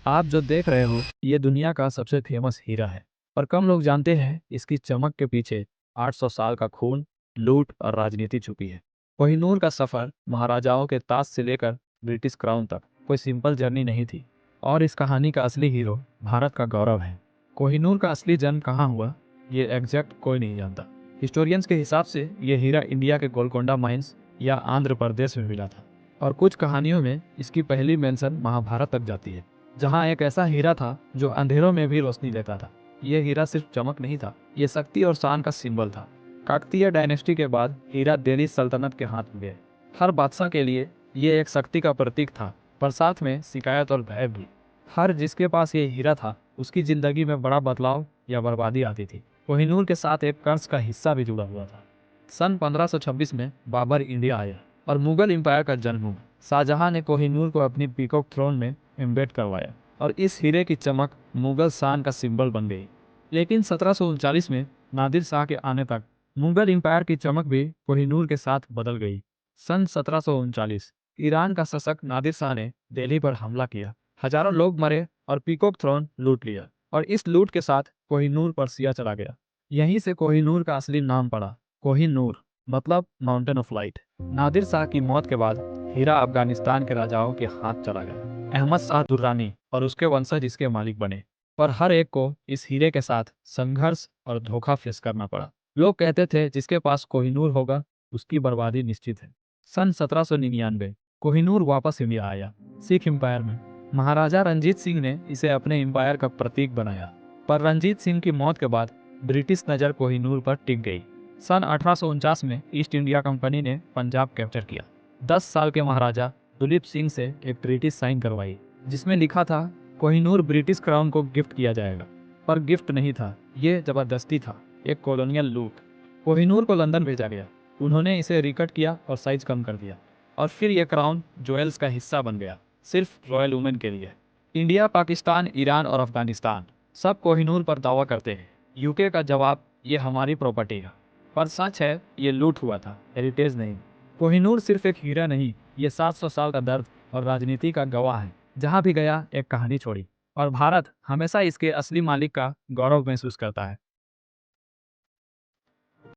आप जो देख रहे हो ये दुनिया का सबसे फेमस हीरा है। पर कम लोग जानते हैं इसकी चमक के पीछे 800 साल का खून, लूट और राजनीति छुपी है। कोहिनूर का सफर महाराजाओं के ताज से लेकर ब्रिटिश क्राउन तक कोई सिंपल जर्नी नहीं थी। और इस कहानी का असली हीरो भारत का गौरव है। कोहिनूर का असली जन्म कहाँ हुआ ये एग्जैक्ट कोई नहीं जानता। हिस्टोरियंस के हिसाब से ये हीरा इंडिया के गोलकोंडा माइंस या आंध्र प्रदेश में मिला था। और कुछ कहानियों में इसकी पहली मेंशन महाभारत तक जाती है, जहाँ एक ऐसा हीरा था जो अंधेरों में भी रोशनी देता था। यह हीरा सिर्फ चमक नहीं था, ये शक्ति और शान का सिंबल था। काकतीय डायनेस्टी के बाद हीरा दिल्ली सल्तनत के हाथ में गए। हर बादशाह के लिए ये एक शक्ति का प्रतीक था, पर साथ में शिकायत और भय भी। हर जिसके पास ये हीरा था उसकी जिंदगी में बड़ा बदलाव या बर्बादी आती थी। कोहिनूर के साथ एक कर्ज का हिस्सा भी जुड़ा हुआ था। सन 1526 में बाबर इंडिया आया और मुगल एम्पायर का जन्म हुआ। शाहजहां ने कोहिनूर को अपनी पीकॉक थ्रोन में एम्बेड करवाया और इस हीरे की चमक मुगल शान का सिंबल बन गई। लेकिन 1739 में नादिर शाह के आने तक मुगल एम्पायर की चमक भी कोहिनूर के साथ बदल गई। सन 1739 ईरान का शासक नादिर शाह ने दिल्ली पर हमला किया। हजारों लोग मरे और पीकॉक थ्रोन लूट लिया। और इस लूट के साथ कोहिनूर पर्सिया चला गया। यहीं से कोहिनूर का असली नाम पड़ा। कोहिनूर मतलब mountain of light. Nadir Shah की मौत के बाद हीरा अफगानिस्तान के राजाओं के हाथ चला गया। अहमद शाह दुर्रानी और उसके वंशज इसके मालिक बने। पर हर एक को इस हीरे के साथ संघर्ष और धोखा फेस करना पड़ा। लोग कहते थे जिसके पास कोहिनूर होगा उसकी बर्बादी निश्चित है। सन 1799 कोहिनूर वापस इंडिया आया। सिख एम्पायर में महाराजा रंजीत सिंह ने इसे अपने एम्पायर का प्रतीक बनाया। पर रंजीत सिंह की मौत के बाद ब्रिटिश नज़र कोहिनूर पर टिक गई। सन 1849 में ईस्ट इंडिया कंपनी ने पंजाब कैप्चर किया। 10 साल के महाराजा दुलीप सिंह से एक ट्रीटी साइन करवाई, जिसमें लिखा था कोहिनूर ब्रिटिश क्राउन को गिफ्ट किया जाएगा। पर गिफ्ट नहीं था, ये जबरदस्ती था, एक कॉलोनियल लूट। कोहिनूर को लंदन भेजा गया। उन्होंने इसे रिकट किया और साइज कम कर दिया। और फिर यह क्राउन ज्वेल्स का हिस्सा बन गया, सिर्फ रॉयल वुमेन के लिए। इंडिया, पाकिस्तान, ईरान और अफगानिस्तान सब कोहिनूर पर दावा करते हैं। यूके का जवाब, ये हमारी प्रॉपर्टी है। पर सच है, ये लूट हुआ था, हेरिटेज नहीं। कोहिनूर सिर्फ एक हीरा नहीं, ये 700 साल का दर्द और राजनीति का गवाह है। जहाँ भी गया एक कहानी छोड़ी। और भारत हमेशा इसके असली मालिक का गौरव महसूस करता है।